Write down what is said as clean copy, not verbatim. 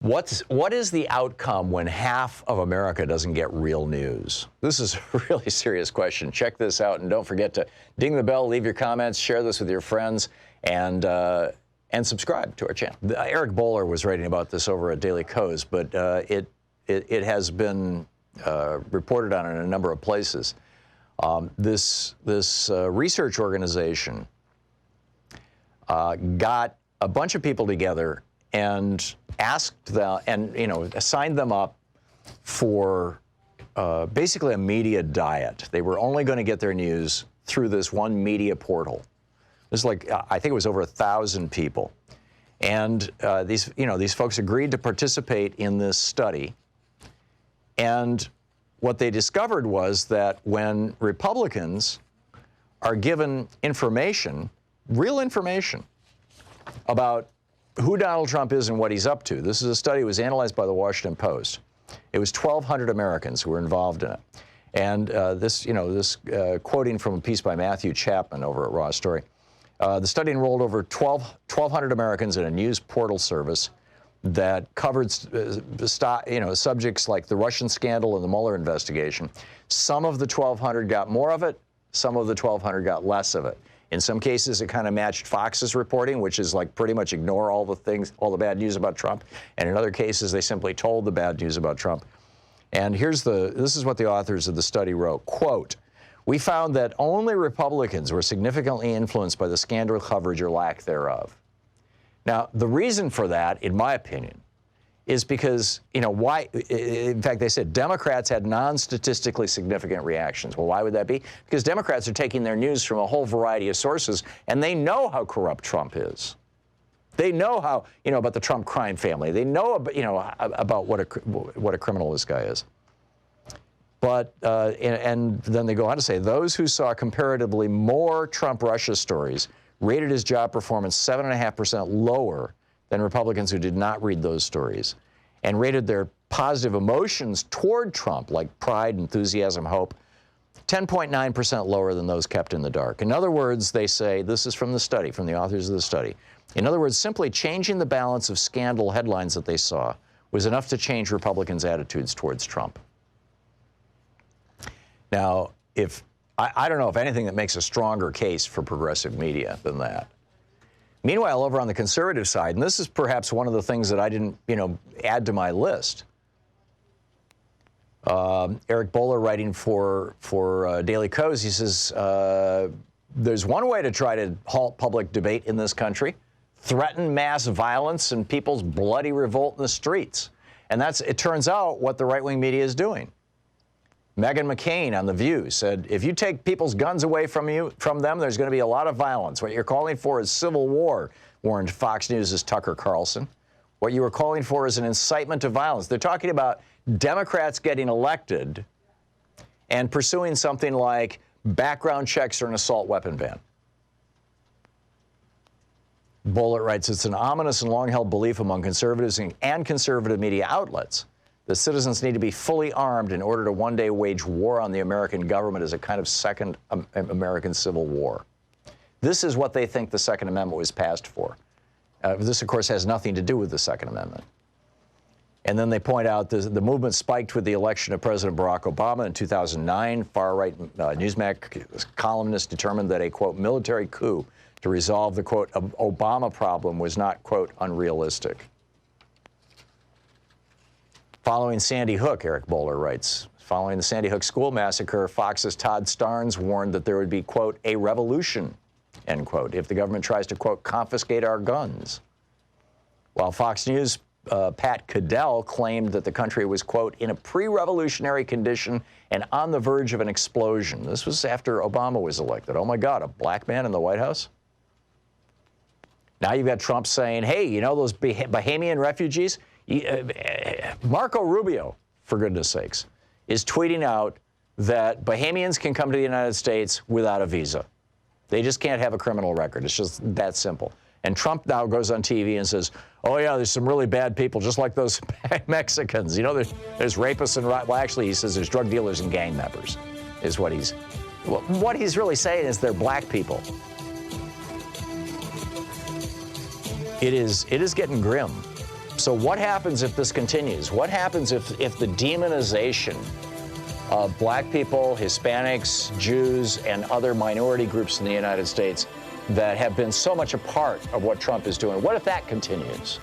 What is the outcome when half of America doesn't get real news? This is a really serious question. Check this out, and don't forget to ding the bell, leave your comments, share this with your friends, and subscribe to our channel. Eric Bowler was writing about this over at Daily Kos, but it has been reported on in a number of places. This research organization got a bunch of people together and asked them, and signed them up for basically a media diet. They were only going to get their news through this one media portal. This is like, I think it was over 1,000 people, and these folks agreed to participate in this study. And what they discovered was that when Republicans are given information, real information about who Donald Trump is and what he's up to. This is a study that was analyzed by the Washington Post. It was 1,200 Americans who were involved in it. And this quoting from a piece by Matthew Chapman over at Raw Story. The study enrolled over 1,200 Americans in a news portal service that covered subjects like the Russian scandal and the Mueller investigation. Some of the 1,200 got more of it. Some of the 1,200 got less of it. In some cases, it kind of matched Fox's reporting, which is like pretty much ignore all the bad news about Trump. And in other cases, they simply told the bad news about Trump. And this is what the authors of the study wrote, quote, "We found that only Republicans were significantly influenced by the scandal coverage or lack thereof." Now, the reason for that, in my opinion, is because, why? In fact, they said Democrats had non-statistically significant reactions. Well, why would that be? Because Democrats are taking their news from a whole variety of sources, and they know how corrupt Trump is. They know how, about the Trump crime family. They know, about what a criminal this guy is. But, and then they go on to say, those who saw comparatively more Trump-Russia stories rated his job performance 7.5% lower than Republicans who did not read those stories, and rated their positive emotions toward Trump, like pride, enthusiasm, hope, 10.9% lower than those kept in the dark. In other words, they say, this is from the study, from the authors of the study. In other words, simply changing the balance of scandal headlines that they saw was enough to change Republicans' attitudes towards Trump. Now, I don't know if anything that makes a stronger case for progressive media than that. Meanwhile, over on the conservative side, and this is perhaps one of the things that I didn't, add to my list. Eric Bowler, writing for Daily Kos, he says, there's one way to try to halt public debate in this country: threaten mass violence and people's bloody revolt in the streets. And it turns out, what the right-wing media is doing. Meghan McCain on The View said, if you take people's guns away from them, there's going to be a lot of violence. What you're calling for is civil war, warned Fox News' Tucker Carlson. What you were calling for is an incitement to violence. They're talking about Democrats getting elected and pursuing something like background checks or an assault weapon ban. Bullitt writes, it's an ominous and long-held belief among conservatives and conservative media outlets that citizens need to be fully armed in order to one day wage war on the American government as a kind of second American Civil War. This is what they think the Second Amendment was passed for. This, of course, has nothing to do with the Second Amendment. And then they point out the movement spiked with the election of President Barack Obama in 2009. Far-right Newsmax columnists determined that a, quote, military coup to resolve the, quote, Obama problem was not, quote, unrealistic. Following Sandy Hook, Eric Bowler writes, following the Sandy Hook school massacre, Fox's Todd Starnes warned that there would be, quote, a revolution, end quote, if the government tries to, quote, confiscate our guns. While Fox News' Pat Caddell claimed that the country was, quote, in a pre-revolutionary condition and on the verge of an explosion. This was after Obama was elected. Oh, my God, a black man in the White House? Now you've got Trump saying, hey, those Bahamian refugees? Marco Rubio, for goodness sakes, is tweeting out that Bahamians can come to the United States without a visa. They just can't have a criminal record. It's just that simple. And Trump now goes on TV and says, oh, yeah, there's some really bad people, just like those Mexicans. There's rapists and, well, actually, he says there's drug dealers and gang members, is what he's really saying is they're black people. It is getting grim. So what happens if this continues? What happens if the demonization of black people, Hispanics, Jews, and other minority groups in the United States that have been so much a part of what Trump is doing, what if that continues?